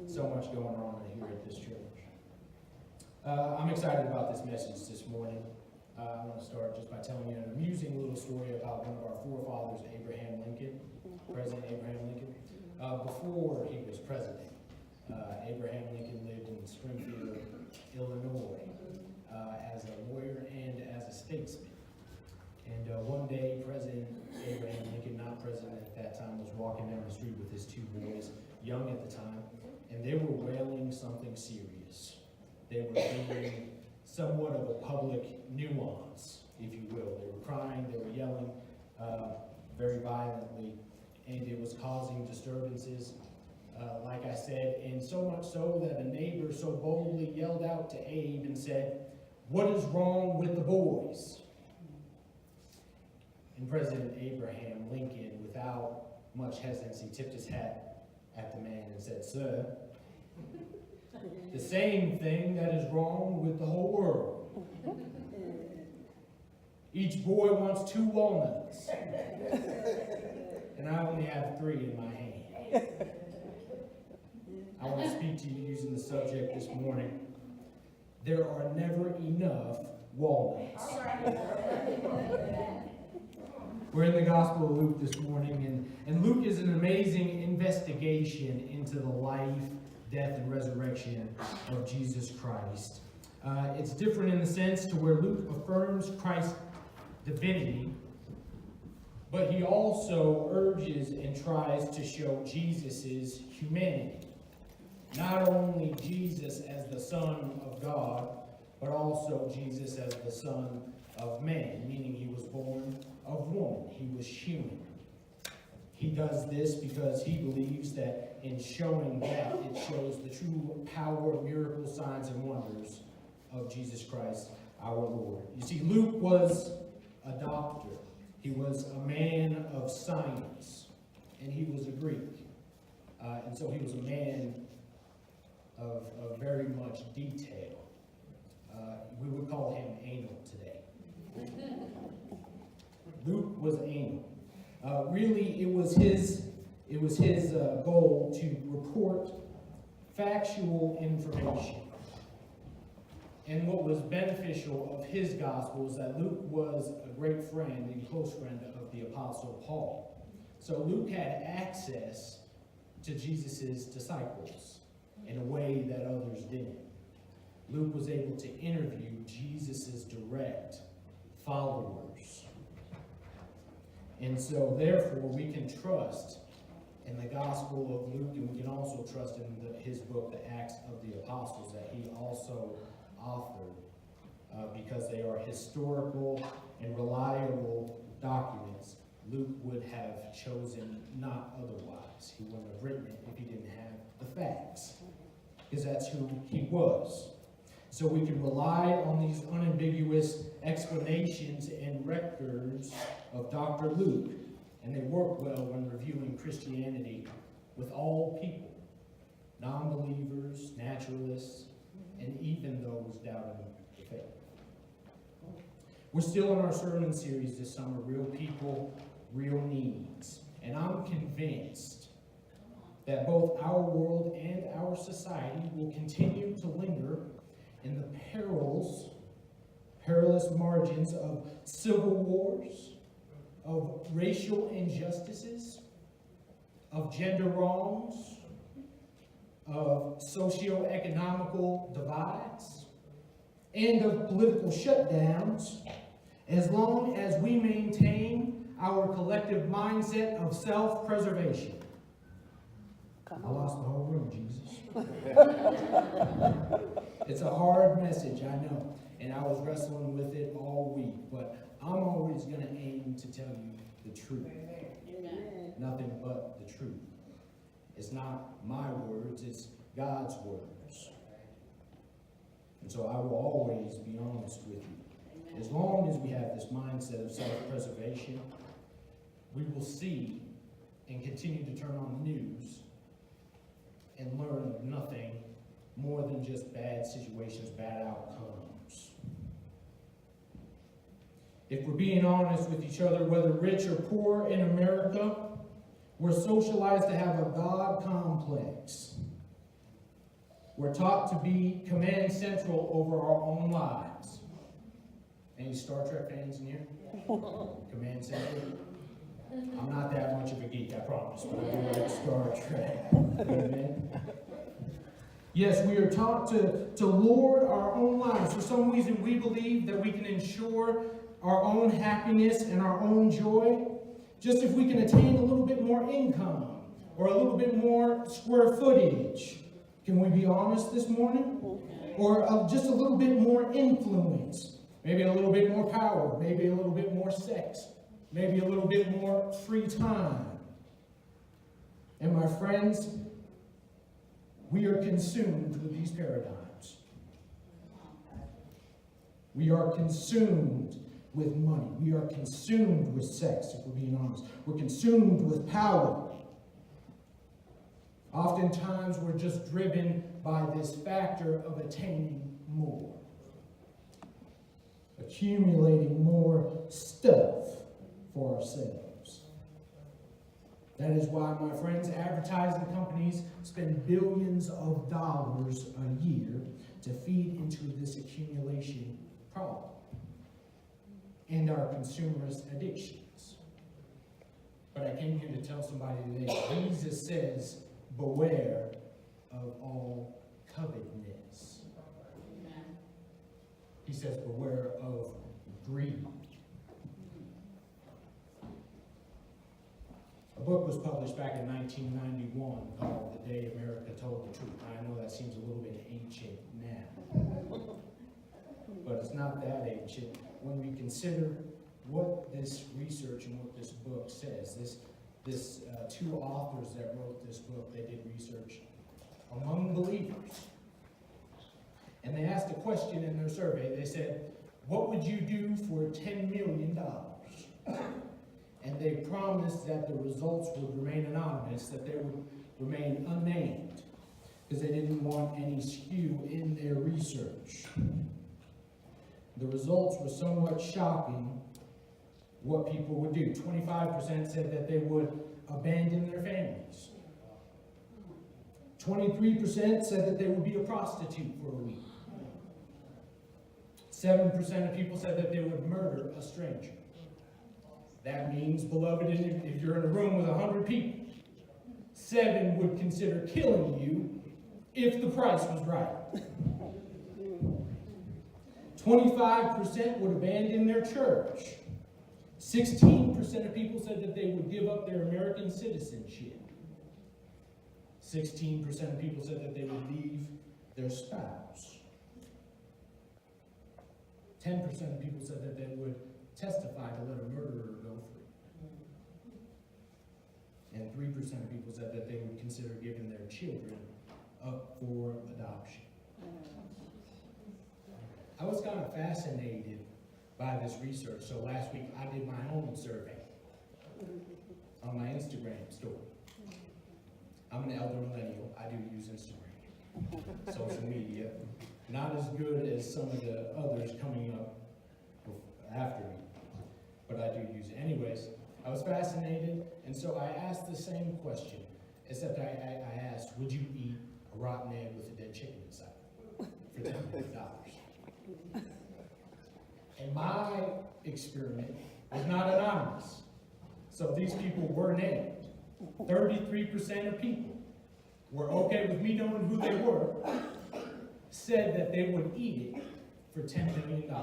So much going on here at this church. I'm excited about this message this morning. I want to start just by telling you an amusing little story about one of our forefathers, Abraham Lincoln, President Abraham Lincoln. Before he was president, Abraham Lincoln lived in Springfield, Illinois, as a lawyer and as a statesman. And one day, President Abraham Lincoln, not president at that time, was walking down the street with his two boys, young at the time, and they were wailing something serious. They were being somewhat of a public nuance, if you will. They were crying, they were yelling very violently, and it was causing disturbances, like I said, and so much so that a neighbor so boldly yelled out to Abe and said, "What is wrong with the boys?" And President Abraham Lincoln, without much hesitancy, tipped his hat at the man and said, "Sir, the same thing that is wrong with the whole world. Each boy wants 2 walnuts, and I only have 3 in my hand." I want to speak to you using the subject this morning. There are never enough walnuts. We're in the Gospel of Luke this morning, and Luke is an amazing investigation into the life, death, and resurrection of Jesus Christ. It's different in the sense to where Luke affirms Christ's divinity, but he also urges and tries to show Jesus' humanity. Not only Jesus as the Son of God, but also Jesus as the Son of Man, meaning he was born of woman. He was human. He does this because he believes that in showing that, it shows the true power, miracles, signs, and wonders of Jesus Christ, our Lord. You see, Luke was a doctor. He was a man of science, and he was a Greek. And so he was a man of very much detail. We would call him anal today. Luke was anal. Really, it was his goal to report factual information. And what was beneficial of his gospel is that Luke was a great friend and close friend of the Apostle Paul. So Luke had access to Jesus' disciples in a way that others didn't. Luke was able to interview Jesus' direct followers. And so, therefore, we can trust in the Gospel of Luke, and we can also trust in his book, the Acts of the Apostles, that he also authored, because they are historical and reliable documents. Luke would have chosen not otherwise. He wouldn't have written it if he didn't have the facts, because that's who he was. So we can rely on these unambiguous explanations and records of Dr. Luke, and they work well when reviewing Christianity with all people, non-believers, naturalists, and even those doubting the faith. We're still in our sermon series this summer, Real People, Real Needs, and I'm convinced that both our world and our society will continue to linger in the perilous margins of civil wars, of racial injustices, of gender wrongs, of socio-economical divides, and of political shutdowns, as long as we maintain our collective mindset of self-preservation. I lost the whole room, Jesus. It's a hard message, I know, and I was wrestling with it all week, but I'm always going to aim to tell you the truth. Amen. Nothing but the truth. It's not my words, it's God's words. And so I will always be honest with you. Amen. As long as we have this mindset of self-preservation, we will see and continue to turn on the news and learn of nothing more than just bad situations, bad outcomes. If we're being honest with each other, whether rich or poor in America, we're socialized to have a God complex. We're taught to be command central over our own lives. Any Star Trek fans in here? Command central? I'm not that much of a geek, I promise, but I do like Star Trek. Amen. Yes, we are taught to lord our own lives. For some reason, we believe that we can ensure our own happiness and our own joy just if we can attain a little bit more income or a little bit more square footage. Can we be honest this morning? Or just a little bit more influence. Maybe a little bit more power. Maybe a little bit more sex. Maybe a little bit more free time. And my friends, we are consumed with these paradigms. We are consumed with money. We are consumed with sex, if we're being honest. We're consumed with power. Oftentimes, we're just driven by this factor of attaining more. Accumulating more stuff for ourselves. That is why, my friends, advertising companies spend billions of dollars a year to feed into this accumulation problem and our consumerist addictions. But I came here to tell somebody today, Jesus says, beware of all covetousness. He says, beware of greed. A book was published back in 1991 called The Day America Told the Truth. I know that seems a little bit ancient now, but it's not that ancient when we consider what this research and what this book says. This two authors that wrote this book, they did research among believers. And they asked a question in their survey. They said, what would you do for $10 million? And they promised that the results would remain anonymous, that they would remain unnamed, because they didn't want any skew in their research. The results were somewhat shocking what people would do. 25% said that they would abandon their families. 23% said that they would be a prostitute for a week. 7% of people said that they would murder a stranger. That means, beloved, if you're in a room with 100 people, 7 would consider killing you if the price was right. 25% would abandon their church. 16% of people said that they would give up their American citizenship. 16% of people said that they would leave their spouse. 10% of people said that they would testify to let a murderer go free. And 3% of people said that they would consider giving their children up for adoption. I was kind of fascinated by this research, so last week I did my own survey on my Instagram story. I'm an elder millennial. I do use Instagram, social media. Not as good as some of the others coming up after me, but I do use it. Anyways, I was fascinated, and so I asked the same question, except I asked, would you eat a rotten egg with a dead chicken inside for $10 million? And my experiment was not anonymous. So these people were named. 33% of people were okay with me knowing who they were, said that they would eat it for $10 million.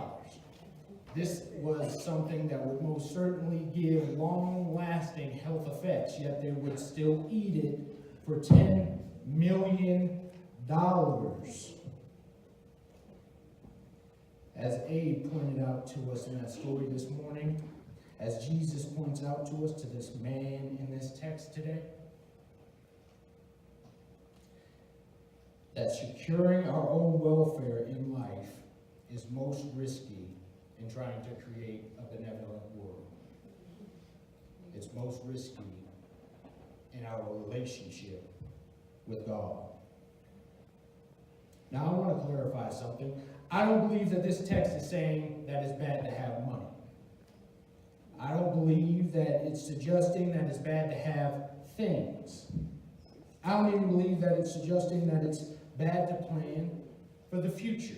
This was something that would most certainly give long-lasting health effects, yet they would still eat it for $10 million. As Abe pointed out to us in that story this morning, as Jesus points out to us, to this man in this text today, that securing our own welfare in life is most risky in trying to create a benevolent world. It's most risky in our relationship with God. Now, I want to clarify something. I don't believe that this text is saying that it's bad to have money. I don't believe that it's suggesting that it's bad to have things. I don't even believe that it's suggesting that it's bad to plan for the future.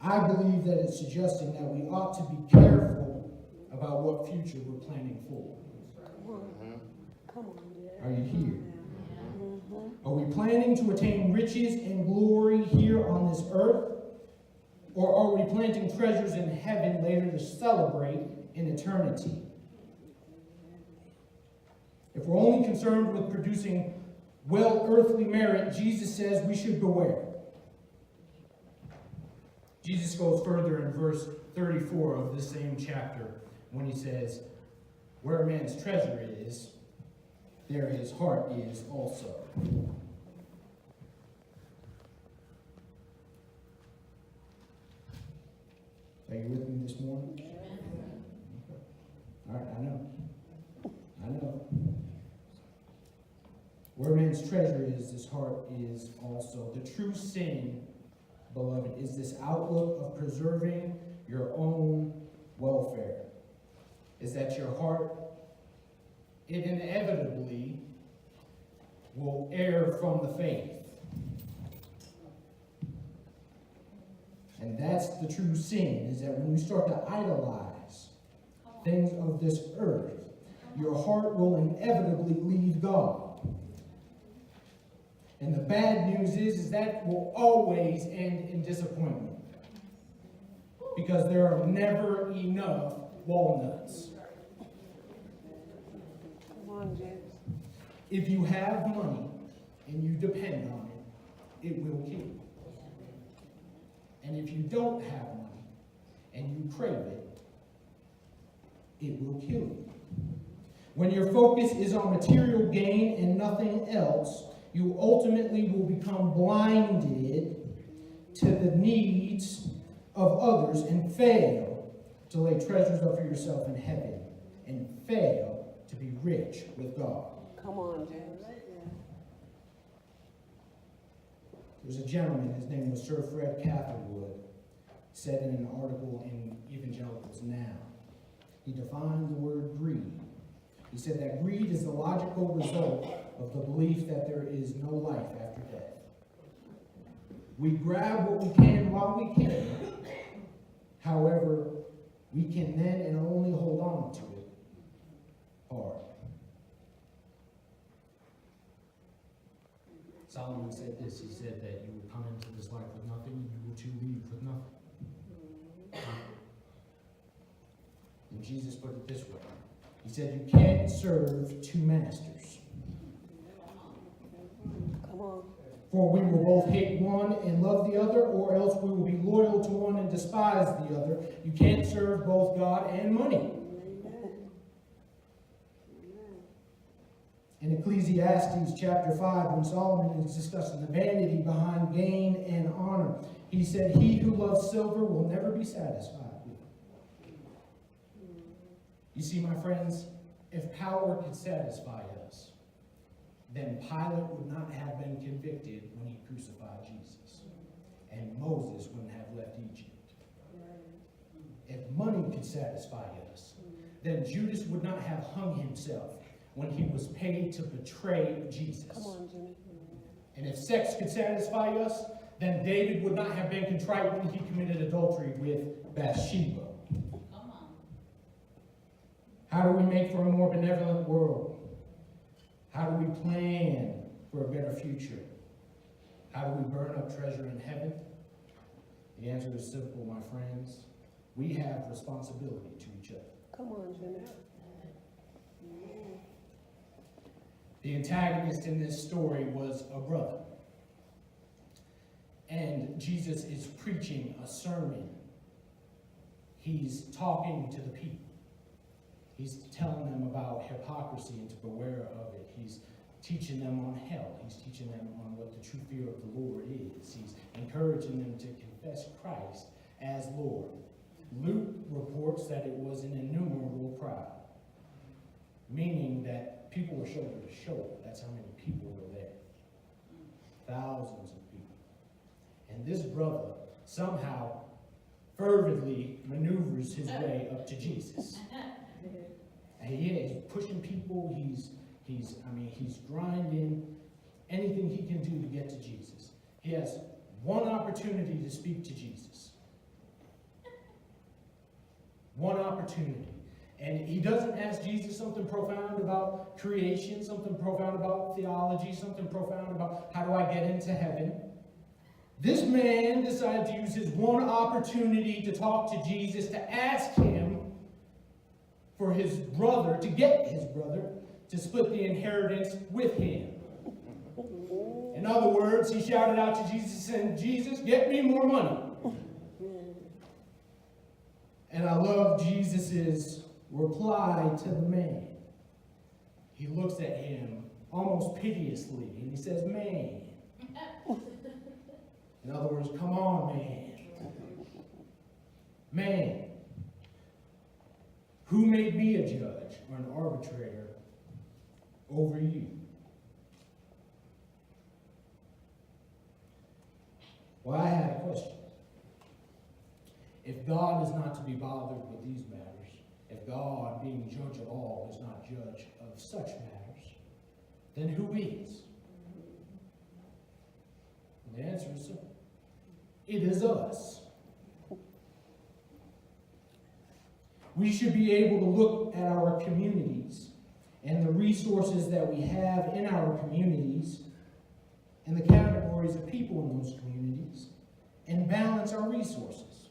I believe that it's suggesting that we ought to be careful about what future we're planning for. Come on. Are you here? Are we planning to attain riches and glory here on this earth? Or are we planting treasures in heaven later to celebrate in eternity? If we're only concerned with producing earthly merit, Jesus says we should beware. Jesus goes further in verse 34 of this same chapter when he says, where a man's treasure is, there his heart is also. Are you with me this morning? Okay. All right, I know. Where a man's treasure is, his heart is also. The true sin, beloved, is this outlook of preserving your own welfare. Is that your heart, it inevitably will err from the faith. And that's the true sin, is that when you start to idolize things of this earth, your heart will inevitably leave God. And the bad news is that will always end in disappointment. Because there are never enough walnuts. If you have money and you depend on it, it will kill you. And if you don't have money and you crave it, it will kill you. When your focus is on material gain and nothing else, you ultimately will become blinded to the needs of others and fail to lay treasures up for yourself in heaven and fail to be rich with God. Come on, James. There's a gentleman, his name was Sir Fred Catherwood, said in an article in Evangelicals Now. He defined the word greed. He said that greed is the logical result of the belief that there is no life after death. We grab what we can while we can. However, we can then and only hold on to it hard. Solomon said this. He said that you will come into this life with nothing, and you will too leave with nothing. And Jesus put it this way. He said you can't serve two masters. Come on. For we will both hate one and love the other, or else we will be loyal to one and despise the other. You can't serve both God and money. In Ecclesiastes chapter 5, when Solomon is discussing the vanity behind gain and honor, he said, he who loves silver will never be satisfied with it. You see, my friends, if power could satisfy us, then Pilate would not have been convicted when he crucified Jesus. And Moses wouldn't have left Egypt. If money could satisfy us, then Judas would not have hung himself when he was paid to betray Jesus. Come on, Jimmy. And if sex could satisfy us, then David would not have been contrite when he committed adultery with Bathsheba. Come on. How do we make for a more benevolent world? How do we plan for a better future? How do we burn up treasure in heaven? The answer is simple, my friends. We have responsibility to each other. Come on, Jimmy. The antagonist in this story was a brother. And Jesus is preaching a sermon. He's talking to the people. He's telling them about hypocrisy and to beware of it. He's teaching them on hell. He's teaching them on what the true fear of the Lord is. He's encouraging them to confess Christ as Lord. Luke reports that it was an innumerable crowd, meaning that people were shoulder to shoulder. That's how many people were there. Thousands of people. And this brother somehow fervently maneuvers his way up to Jesus. And he's pushing people. He's grinding anything he can do to get to Jesus. He has one opportunity to speak to Jesus. One opportunity. And he doesn't ask Jesus something profound about creation, something profound about theology, something profound about how do I get into heaven. This man decided to use his one opportunity to talk to Jesus, to ask him for his brother, to get his brother, to split the inheritance with him. In other words, he shouted out to Jesus and Jesus, get me more money. And I love Jesus' reply to the man. He looks at him almost piteously and he says, man. In other words, come on, man. Man, who made me a judge or an arbitrator over you? Well, I had a question. If God is not to be bothered with these matters, if God, being judge of all, is not judge of such matters, then who is? And the answer is simple. It is us. We should be able to look at our communities and the resources that we have in our communities and the categories of people in those communities and balance our resources.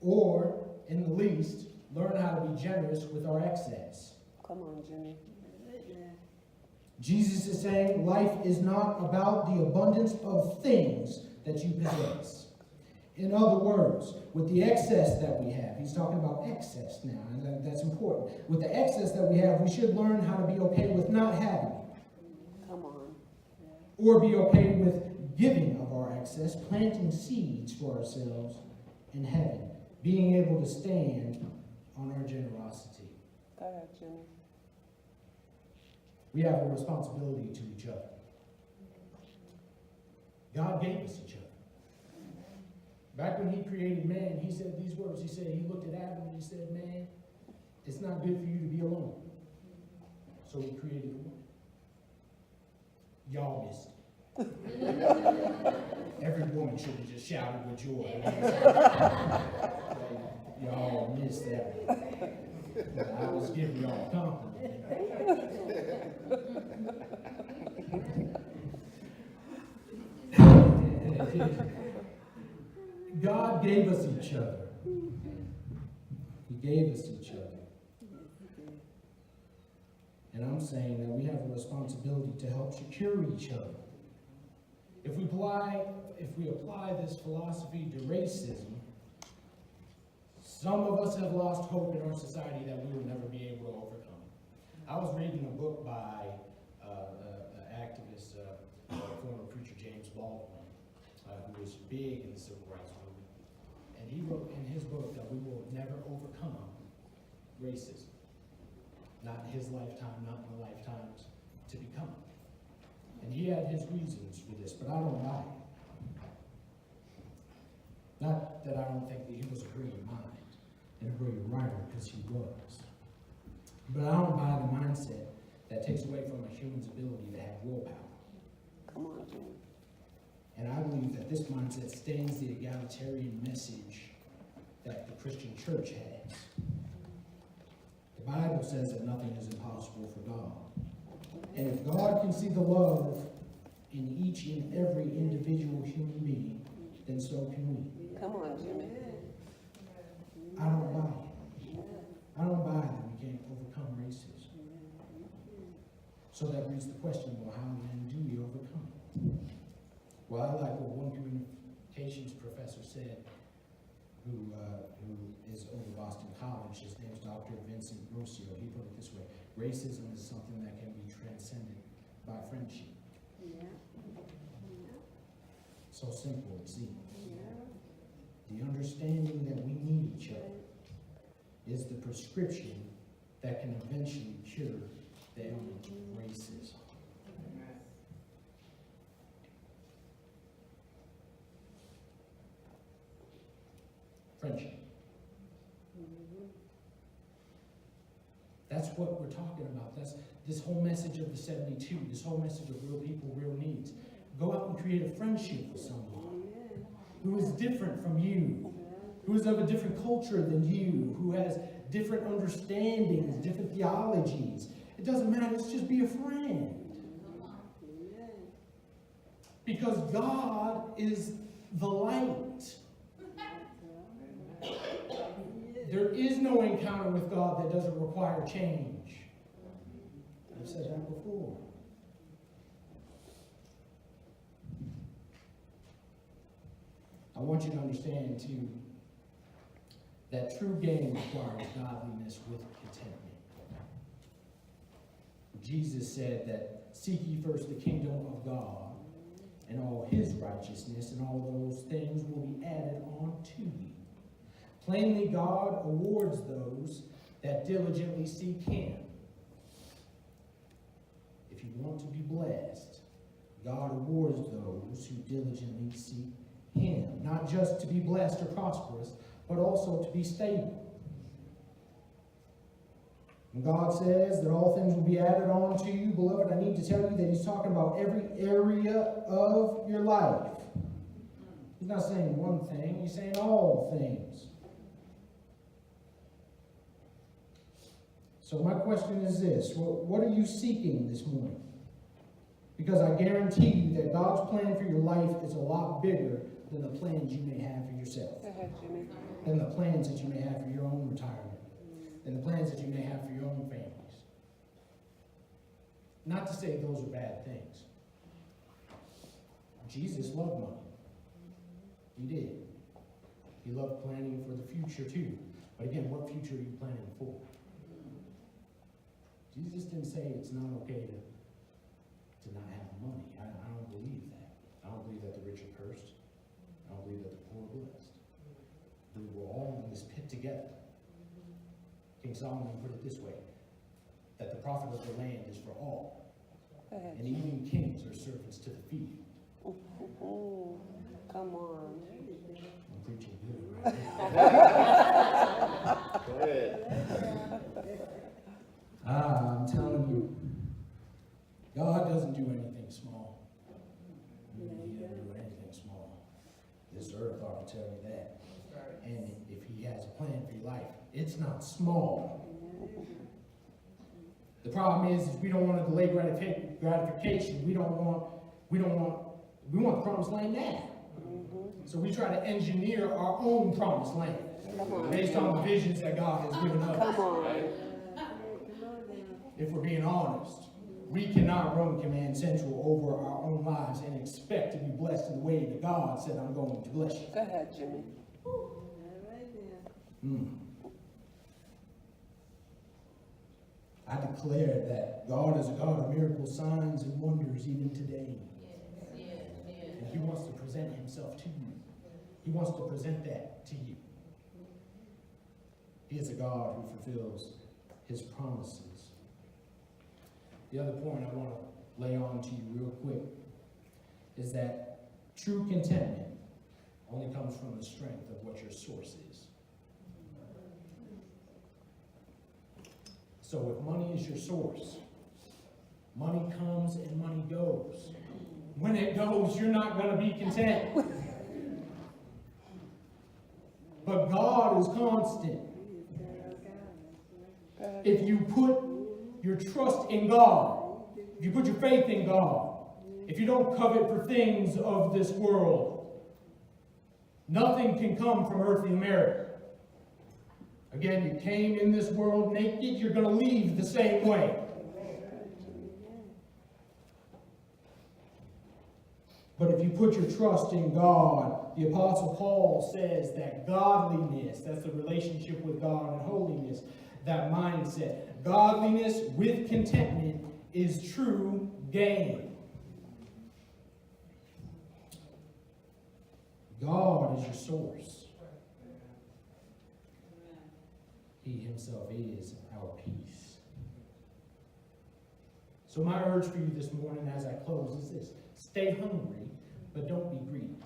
Or, in the least, learn how to be generous with our excess. Come on, Jimmy. Jesus is saying life is not about the abundance of things that you possess. In other words, with the excess that we have, he's talking about excess now, and that's important. With the excess that we have, we should learn how to be okay with not having it. Come on. Or be okay with giving of our excess, planting seeds for ourselves in heaven, being able to stand on our generosity. Go ahead, Jimmy. We have a responsibility to each other. God gave us each other. Back when he created man, he said these words. He said, he looked at Adam and he said, man, it's not good for you to be alone. So he created a woman. Y'all missed it. Every woman should have just shouted with joy. Y'all missed that one. I was giving y'all a compliment. God gave us each other. He gave us each other. And I'm saying that we have a responsibility to help secure each other. If we apply this philosophy to racism, some of us have lost hope in our society that we will never be able to overcome. I was reading a book by an activist, former preacher James Baldwin, who was big in the civil rights movement. And he wrote in his book that we will never overcome racism. Not in his lifetime, not in the lifetimes to become. And he had his reasons for this, but I don't buy it. Not that I don't think that he was a brilliant mind and a brilliant writer, because he was. But I don't buy the mindset that takes away from a human's ability to have willpower. Come on, Jimmy. And I believe that this mindset stands the egalitarian message that the Christian church has. The Bible says that nothing is impossible for God. And if God can see the love in each and every individual human being, then so can we. Come on, Jimmy. I don't buy it. I don't buy that we can't overcome racism. So that brings the question, well, how then do we overcome it? Well, I like what one communications professor said, who is over Boston College. His name is Dr. Vincent Rossio. He put it this way: racism is something that can be transcended by friendship. Yeah. So simple it seems. The understanding that we need each other is the prescription that can eventually cure the ailment of racism. Friendship. That's That's what we're talking about. That's this whole message of the 72, this whole message of real people, real needs. Go out and create a friendship with someone who is different from you, who is of a different culture than you, who has different understandings, different theologies. It doesn't matter. Let's just be a friend. Because God is the light. There is no encounter with God that doesn't require change. I've said that before. I want you to understand, too, that true gain requires godliness with contentment. Jesus said that, seek ye first the kingdom of God and all his righteousness, and all those things will be added on to you. Plainly, God awards those that diligently seek him. If you want to be blessed, God awards those who diligently seek him. Not just to be blessed or prosperous, but also to be stable. And God says that all things will be added on to you, beloved, I need to tell you that he's talking about every area of your life. He's not saying one thing, he's saying all things. So my question is this: what are you seeking this morning? Because I guarantee you that God's plan for your life is a lot bigger than the plans you may have for yourself. Go ahead, Jimmy. Than the plans that you may have for your own retirement. Than the plans that you may have for your own families. Not to say those are bad things. Jesus loved money. He did. He loved planning for the future too. But again, what future are you planning for? Jesus didn't say it's not okay to not have money. I don't believe that. I don't believe that the rich are cursed. I don't believe that the poor are blessed. We were all in this pit together. King Solomon put it this way, that the profit of the land is for all. And even kings are servants to the field. Come on. I'm preaching good right now. Go ahead. I'm telling you, God doesn't do anything small. He doesn't do anything small. This earth ought to tell you that. And if he has a plan for your life, it's not small. The problem is we don't want to delay gratification. We want the promised land now. So we try to engineer our own promised land based on the visions that God has given us. Come on. If we're being honest, we cannot run Command Central over our own lives and expect to be blessed in the way that God said, I'm going to bless you. Go ahead, Jimmy. I declare that God is a God of miracles, signs, and wonders even today. And he wants to present himself to you. He wants to present that to you. He is a God who fulfills his promises. The other point I want to lay on to you real quick is that true contentment only comes from the strength of what your source is. So if money is your source, money comes and money goes. When it goes, you're not going to be content. But God is constant. If you put your trust in God, if you put your faith in God, if you don't covet for things of this world, nothing can come from earthly America. Again, you came in this world naked, you're going to leave the same way. But if you put your trust in God, the Apostle Paul says that godliness, that's the relationship with God, and holiness, that mindset, godliness with contentment is true gain. God is your source. He himself is our peace. So my urge for you this morning as I close is this: stay hungry, but don't be greedy.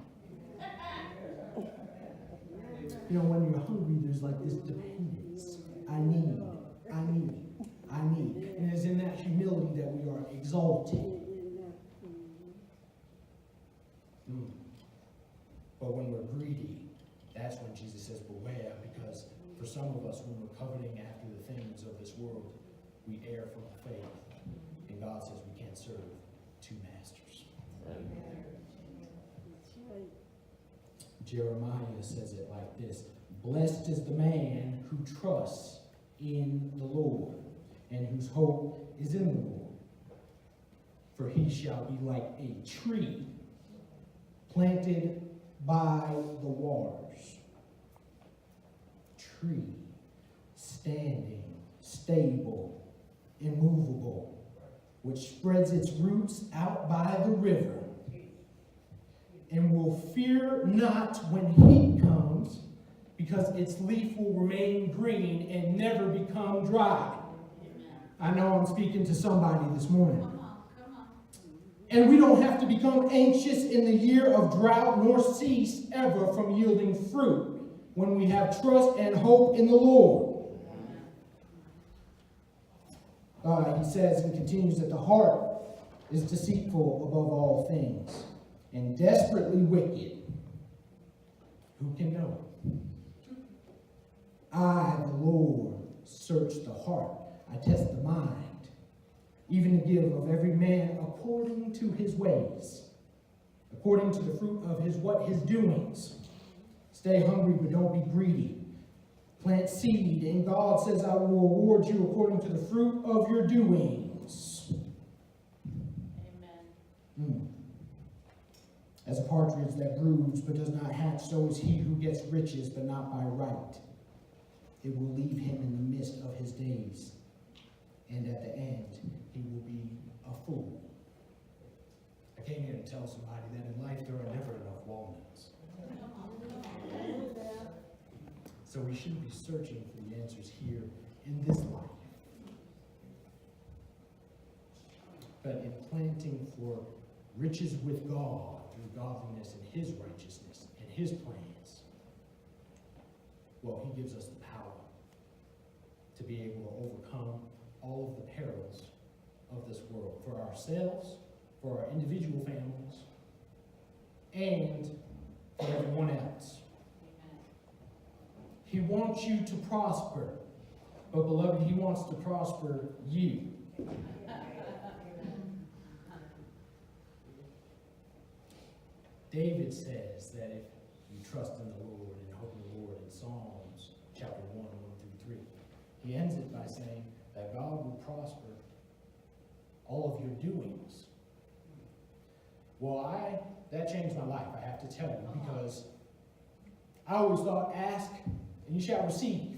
You know, when you're hungry, there's like this dependence. I need. I need. And it is in that humility that we are exalted. But when we're greedy, that's when Jesus says, beware, because for some of us, when we're coveting after the things of this world, we err from the faith. And God says we can't serve two masters. Jeremiah says it like this: blessed is the man who trusts in the Lord and whose hope is in the Lord. For he shall be like a tree planted by the waters. Tree, standing, stable, immovable, which spreads its roots out by the river, and will fear not when heat comes, because its leaf will remain green and never become dry. I know I'm speaking to somebody this morning. And we don't have to become anxious in the year of drought, nor cease ever from yielding fruit when we have trust and hope in the Lord. He says and continues that the heart is deceitful above all things and desperately wicked. Who can know it? I, the Lord, search the heart. I test the mind, even to give of every man according to his ways, according to the fruit of his doings. Stay hungry, but don't be greedy. Plant seed, and God says, I will reward you according to the fruit of your doings. Amen. As a partridge that broods but does not hatch, so is he who gets riches, but not by right. It will leave him in the midst of his days, and at the end he will be a fool. I came here to tell somebody that in life there are never enough walnuts. So we shouldn't be searching for the answers here in this life, but in planting for riches with God through godliness and his righteousness and his plans. Well, he gives us the power to be able to overcome all of the perils of this world for ourselves, for our individual families, and for everyone else. He wants you to prosper, but beloved, he wants to prosper you. David says that if you trust in the Lord and hope in the Lord in Psalms chapter 1, 1-3, he ends it by saying that God will prosper all of your doings. Well, that changed my life, I have to tell you, because I always thought, ask and you shall receive.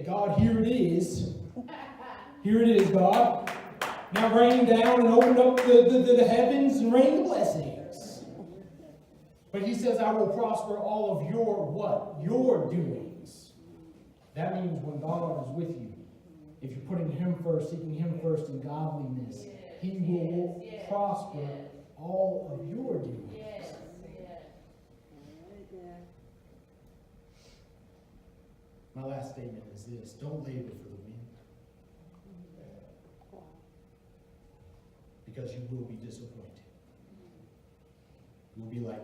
God, here it is. Here it is, God. Now rain down and open up the heavens and rain the blessings. But he says, I will prosper all of your what? Your doings. That means when God is with you, if you're putting him first, seeking him first in godliness, he will prosper all of your doings. My last statement is this: don't labor for the wind, because you will be disappointed. You will be like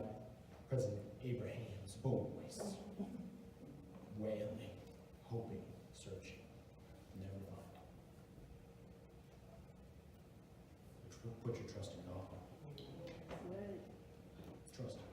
President Abraham's boys, wailing, hoping, searching, never finding. Put your trust in God. Trust him.